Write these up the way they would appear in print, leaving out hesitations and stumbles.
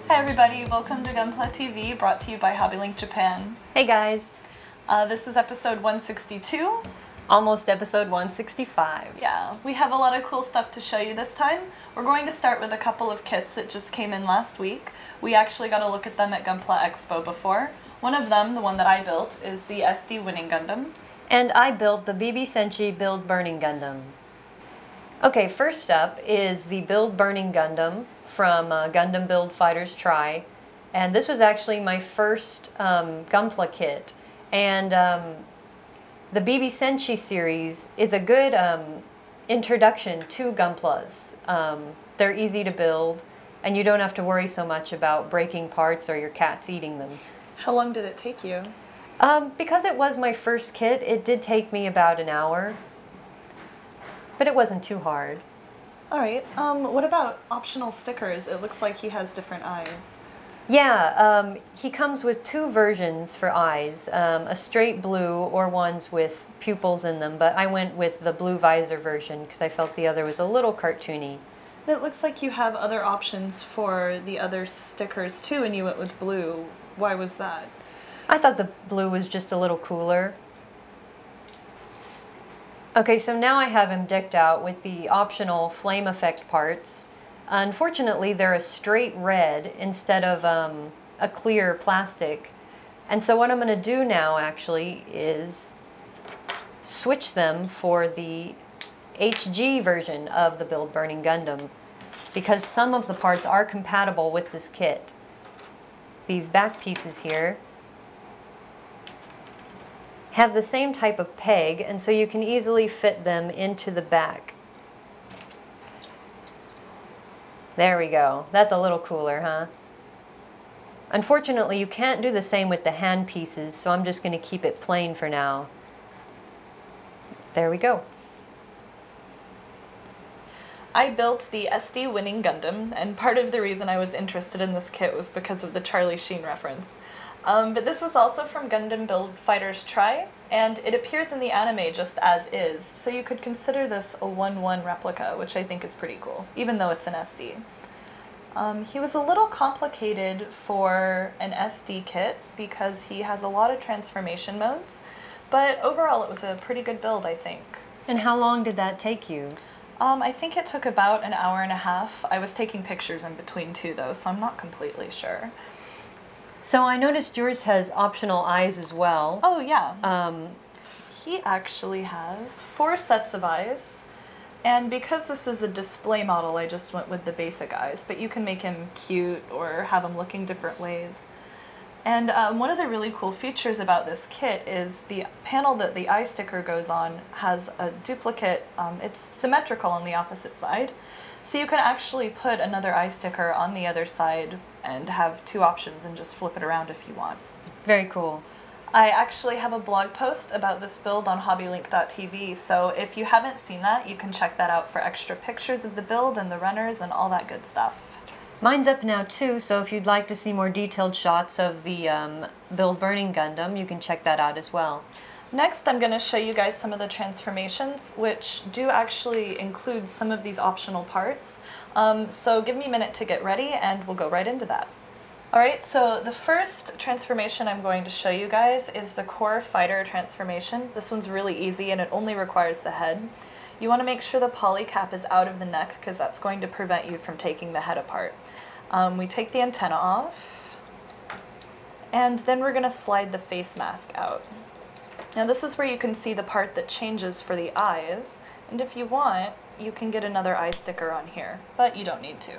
Hi everybody, welcome to Gunpla TV, brought to you by HobbyLink Japan. Hey guys! This is episode 162. Almost episode 165. Yeah, we have a lot of cool stuff to show you this time. We're going to start with a couple of kits that just came in last week. We actually got a look at them at Gunpla Expo before. One of them, the one that I built, is the SD Winning Gundam. And I built the BB Senshi Build Burning Gundam. Okay, first up is the Build Burning Gundam from Gundam Build Fighters Try. And this was actually my first Gunpla kit. And the BB Senshi series is a good introduction to Gunplas. They're easy to build, and you don't have to worry so much about breaking parts or your cats eating them. How long did it take you? Because it was my first kit, it did take me about an hour. But it wasn't too hard. Alright, what about optional stickers? It looks like he has different eyes. Yeah, he comes with two versions for eyes, a straight blue or ones with pupils in them, but I went with the blue visor version because I felt the other was a little cartoony. It looks like you have other options for the other stickers too, and you went with blue. Why was that? I thought the blue was just a little cooler. Okay, so now I have him decked out with the optional flame effect parts. Unfortunately, they're a straight red instead of a clear plastic. And so what I'm going to do now, actually, is switch them for the HG version of the Build Burning Gundam, because some of the parts are compatible with this kit. These back pieces here have the same type of peg, and so you can easily fit them into the back. There we go. That's a little cooler, huh? Unfortunately, you can't do the same with the hand pieces, so I'm just going to keep it plain for now. There we go. I built the SD Winning Gundam, and part of the reason I was interested in this kit was because of the Charlie Sheen reference. But this is also from Gundam Build Fighters Try, and it appears in the anime just as is, so you could consider this a 1-1 replica, which I think is pretty cool, even though it's an SD. He was a little complicated for an SD kit because he has a lot of transformation modes, but overall it was a pretty good build, I think. And how long did that take you? I think it took about an hour and a half. I was taking pictures in between too, though, so I'm not completely sure. So I noticed yours has optional eyes as well. Oh, yeah. He actually has 4 sets of eyes, and because this is a display model, I just went with the basic eyes, but you can make him cute or have him looking different ways. And one of the really cool features about this kit is the panel that the eye sticker goes on has a duplicate, it's symmetrical on the opposite side, so you can actually put another eye sticker on the other side and have 2 options and just flip it around if you want. Very cool. I actually have a blog post about this build on hobbylink.tv, so if you haven't seen that, you can check that out for extra pictures of the build and the runners and all that good stuff. Mine's up now too, so if you'd like to see more detailed shots of the Build Burning Gundam, you can check that out as well. Next, I'm going to show you guys some of the transformations, which do actually include some of these optional parts. So give me a minute to get ready and we'll go right into that. Alright, so the first transformation I'm going to show you guys is the Core Fighter transformation. This one's really easy and it only requires the head. You want to make sure the poly cap is out of the neck because that's going to prevent you from taking the head apart. We take the antenna off, and then we're going to slide the face mask out. Now this is where you can see the part that changes for the eyes, and if you want, you can get another eye sticker on here, but you don't need to.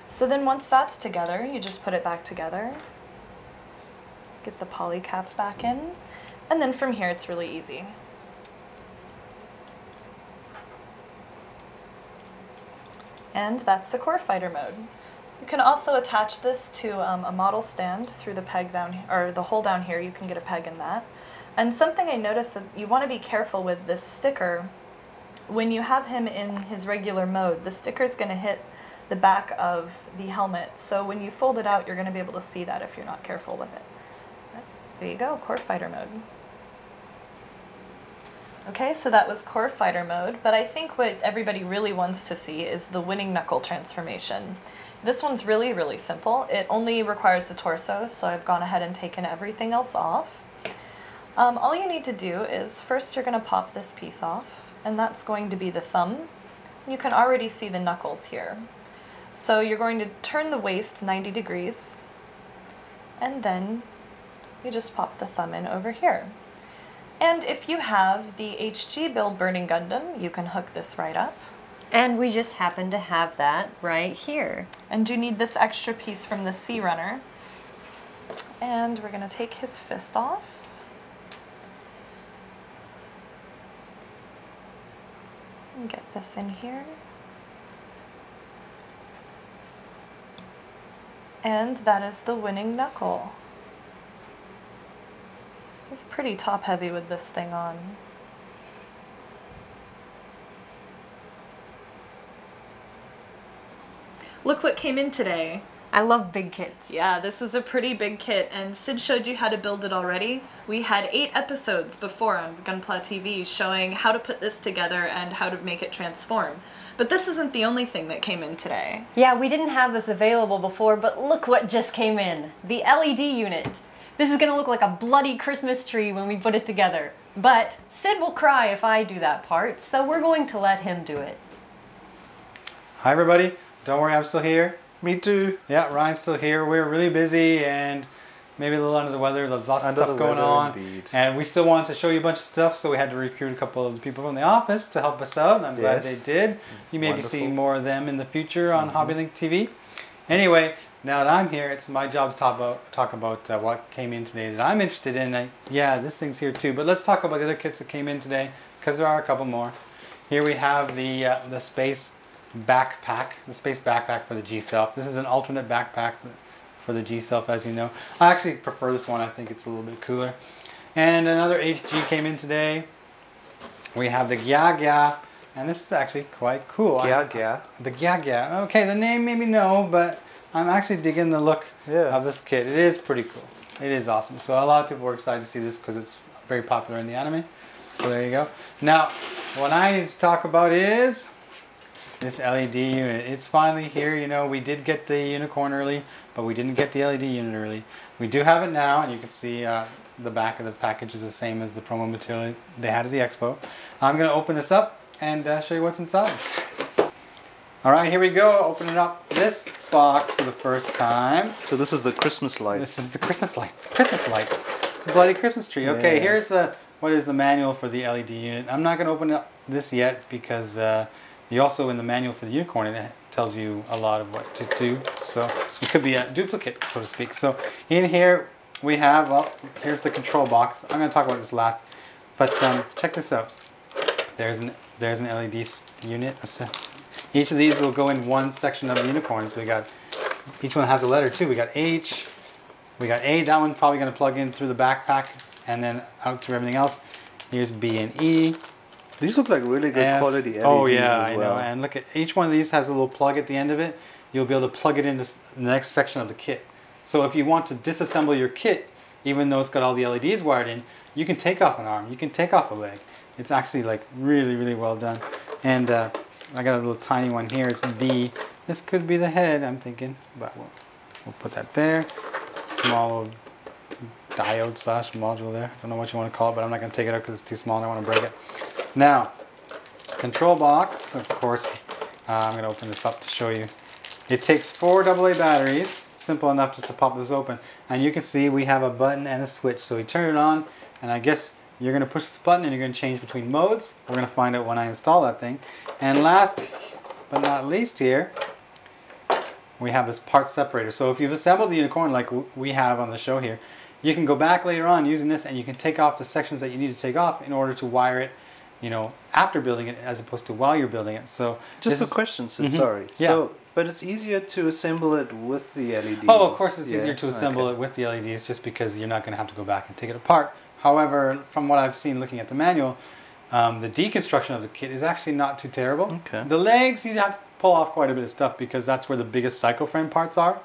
So then once that's together, you just put it back together, get the poly cap back in, and then from here it's really easy. And that's the Core Fighter mode. You can also attach this to a model stand through the peg down, or the hole down here. You can get a peg in that. And something I noticed that you want to be careful with this sticker. When you have him in his regular mode, the sticker's going to hit the back of the helmet. So when you fold it out, you're going to be able to see that if you're not careful with it. But there you go, Core Fighter mode. Okay, so that was Core Fighter mode, but I think what everybody really wants to see is the Winning Knuckle Transformation. This one's really, really simple. It only requires the torso, so I've gone ahead and taken everything else off. All you need to do is first you're going to pop this piece off, and that's going to be the thumb. You can already see the knuckles here. So you're going to turn the waist 90 degrees, and then you just pop the thumb in over here. And if you have the HG Build Burning Gundam, you can hook this right up. And we just happen to have that right here. And you need this extra piece from the Sea Runner. And we're going to take his fist off. And get this in here. And that is the winning knuckle. He's pretty top heavy with this thing on. Look what came in today. I love big kits. Yeah, this is a pretty big kit, and Syd showed you how to build it already. We had 8 episodes before on Gunpla TV showing how to put this together and how to make it transform. But this isn't the only thing that came in today. Yeah, we didn't have this available before, but look what just came in. The LED unit. This is gonna look like a bloody Christmas tree when we put it together. But Syd will cry if I do that part, so we're going to let him do it. Hi everybody. Don't worry, I'm still here. Me too. Yeah, Ryan's still here. We're really busy and maybe a little under the weather. There's lots of stuff going on. Indeed. And we still wanted to show you a bunch of stuff, so we had to recruit a couple of the people from the office to help us out. And I'm glad they did. You may be seeing more of them in the future on HobbyLink TV. Anyway, now that I'm here, it's my job to talk about what came in today that I'm interested in. Yeah, this thing's here too. But let's talk about the other kits that came in today, because there are a couple more. Here we have the space backpack, the space backpack for the G-Self. This is an alternate backpack for the G-Self, as you know. I actually prefer this one. I think it's a little bit cooler. And another HG came in today. We have the HGBF, and this is actually quite cool. HGBF. The HGBF. Okay, the name made me know, but I'm actually digging the look of this kit. It is pretty cool. It is awesome. So a lot of people were excited to see this because it's very popular in the anime. So there you go. Now, what I need to talk about is this LED unit. It's finally here. You know, we did get the unicorn early, but we didn't get the LED unit early. We do have it now, and you can see the back of the package is the same as the promo material they had at the expo. I'm going to open this up and show you what's inside. Alright, here we go. Opening up this box for the first time. So this is the Christmas lights. This is the Christmas lights. Christmas lights. It's a bloody Christmas tree. Okay, here's what is the manual for the LED unit. I'm not going to open up this yet because you also, in the manual for the unicorn, it tells you a lot of what to do. So it could be a duplicate, so to speak. So in here we have, well, here's the control box. I'm going to talk about this last, but check this out. There's an LED unit. Each of these will go in one section of the unicorn. So we got, each one has a letter too. We got H, we got A. That one's probably going to plug in through the backpack and then out through everything else. Here's B and E. These look like really good quality LEDs oh yeah, as well. I know. And look at each one of these has a little plug at the end of it. You'll be able to plug it into the next section of the kit. So if you want to disassemble your kit, even though it's got all the LEDs wired in, you can take off an arm, you can take off a leg. It's actually like really, really well done. And I got a little tiny one here. It's D. This could be the head, I'm thinking, but we'll put that there. Small diode slash module there. I don't know what you want to call it, but I'm not going to take it out because it's too small and I want to break it. Now, control box, of course, I'm going to open this up to show you. It takes 4 AA batteries, simple enough just to pop this open. And you can see we have a button and a switch. So we turn it on, and I guess you're going to push this button and you're going to change between modes. We're going to find out when I install that thing. And last but not least here, we have this part separator. So if you've assembled the unicorn like we have on the show here, you can go back later on using this and you can take off the sections that you need to take off in order to wire it, you know, after building it as opposed to while you're building it. So just a question, Syd, sorry. Yeah. So, but it's easier to assemble it with the LEDs. Oh, of course it's easier to assemble it with the LEDs just because you're not going to have to go back and take it apart. However, from what I've seen looking at the manual, the deconstruction of the kit is actually not too terrible. Okay. The legs, you have to pull off quite a bit of stuff because that's where the biggest cycle frame parts are.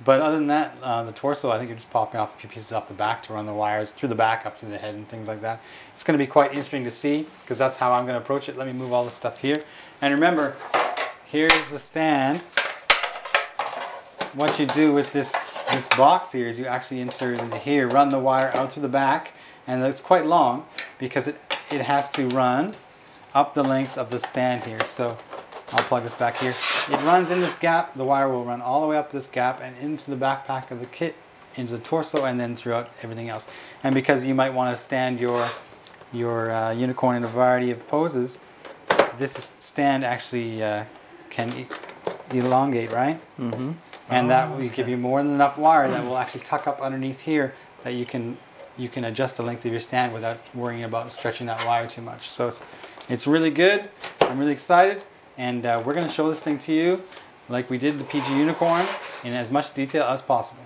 But other than that, the torso, I think you're just popping off a few pieces off the back to run the wires through the back up through the head and things like that. It's going to be quite interesting to see because that's how I'm going to approach it. Let me move all this stuff here. And remember, here's the stand what you do with this box here is you actually insert it into here, run the wire out through the back, and it's quite long because it has to run up the length of the stand here. So I'll plug this back here. It runs in this gap. The wire will run all the way up this gap and into the backpack of the kit, into the torso, and then throughout everything else. And because you might want to stand your unicorn in a variety of poses, this stand actually can elongate, right? Mm-hmm. And that will give you more than enough wire that will actually tuck up underneath here, that you can adjust the length of your stand without worrying about stretching that wire too much. So it's really good. I'm really excited, and we're going to show this thing to you like we did the PG Unicorn in as much detail as possible.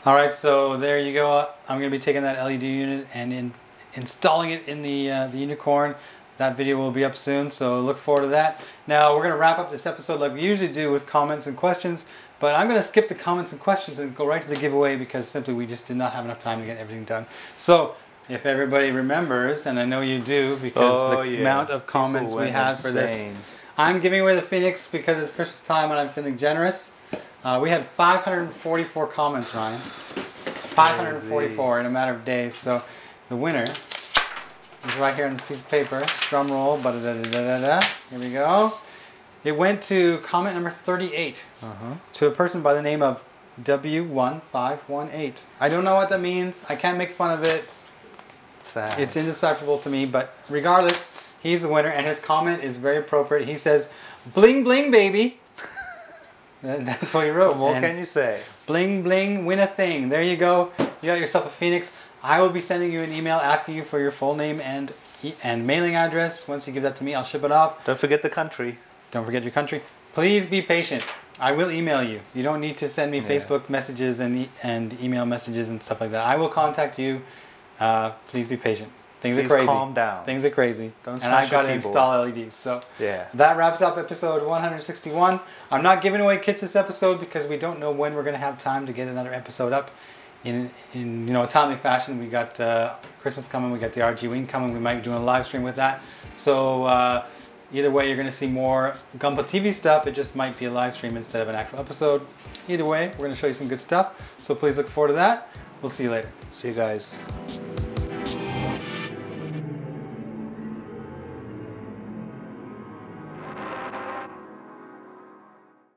All right, so there you go. I'm going to be taking that LED unit and installing it in the Unicorn. That video will be up soon, so look forward to that. Now we're going to wrap up this episode like we usually do with comments and questions, but I'm going to skip the comments and questions and go right to the giveaway because simply we just did not have enough time to get everything done. So if everybody remembers, and I know you do because the amount of comments we had for this, I'm giving away the Phoenix because it's Christmas time and I'm feeling generous. We had 544 comments, Ryan. 544 in a matter of days. So the winner is right here on this piece of paper. Drum roll. Here we go. It went to comment number 38 to a person by the name of W1518. I don't know what that means. I can't make fun of it. Sad. It's indecipherable to me, but regardless, he's the winner, and his comment is very appropriate. He says, "Bling bling, baby." That's what he wrote. What can you say? Bling bling, win a thing. There you go. You got yourself a Phoenix. I will be sending you an email asking you for your full name and mailing address. Once you give that to me, I'll ship it off. Don't forget the country. Don't forget your country. Please be patient. I will email you. You don't need to send me Facebook messages and email messages and stuff like that. I will contact you. Please be patient. Things are crazy. Calm down. Things are crazy. Don't and I smash your got to keyboard. install LEDs. So yeah, that wraps up episode 161. I'm not giving away kits this episode because we don't know when we're going to have time to get another episode up in a timely fashion. We got Christmas coming. We got the R-Gyagya coming. We might be doing a live stream with that. So either way, you're going to see more Gunpla TV stuff. It just might be a live stream instead of an actual episode. Either way, we're going to show you some good stuff. So please look forward to that. We'll see you later. See you guys.